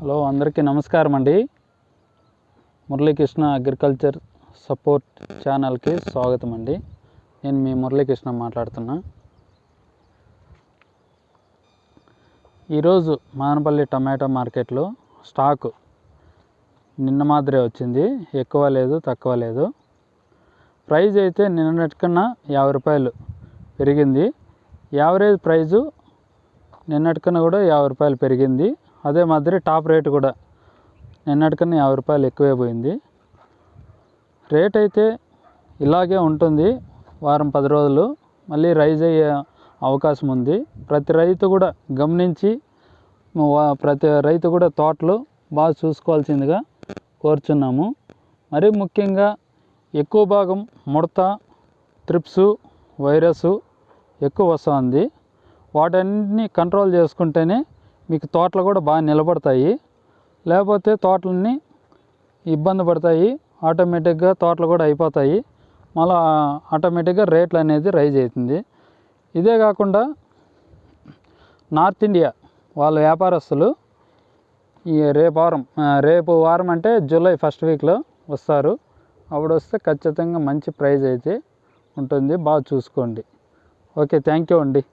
Hello అందరికీ నమస్కారం అండి. మురళీకృష్ణ అగ్రికల్చర్ సపోర్ట్ ఛానల్కి స్వాగతం అండి. నేను మీ మురళీకృష్ణ మాట్లాడుతున్నా. ఈరోజు మానపల్లి టమాటా మార్కెట్లో స్టాకు నిన్న మాదిరే వచ్చింది. ఎక్కువ లేదు, తక్కువ లేదు. ప్రైజ్ అయితే నిన్నటికన్నా 50 రూపాయలు పెరిగింది. యావరేజ్ ప్రైజు నిన్నటికన్నా కూడా 50 రూపాయలు పెరిగింది. అదే మాదిరి టాప్ రేటు కూడా నిన్నటికన్నా 50 రూపాయలు ఎక్కువే పోయింది. రేట్ అయితే ఇలాగే ఉంటుంది. వారం 10 రోజులు మళ్ళీ రైజ్ అయ్యే అవకాశం ఉంది. ప్రతి రైతు కూడా గమనించి తోటలు బాగా చూసుకోవాల్సిందిగా కోరుచున్నాము. మరీ ముఖ్యంగా ఎక్కువ భాగం ముడత, త్రిప్సు, వైరస్ ఎక్కువ వస్తుంది. వాటన్నిటిని కంట్రోల్ చేసుకుంటేనే మీకు తోటలు కూడా బాగా నిలబడతాయి. లేకపోతే తోటలన్నీ ఇబ్బంది పడతాయి. ఆటోమేటిక్గా తోటలు కూడా అయిపోతాయి. మళ్ళీ ఆటోమేటిక్గా రేట్లు అనేది రైజ్ అవుతుంది. ఇదే కాకుండా నార్త్ ఇండియా వాళ్ళ వ్యాపారస్తులు ఈ రేపు వారం అంటే జూలై ఫస్ట్ వీక్లో వస్తారు. అప్పుడు వస్తే ఖచ్చితంగా మంచి ప్రైజ్ అయితే ఉంటుంది. బాగా చూసుకోండి. ఓకే, థ్యాంక్ యూ అండి.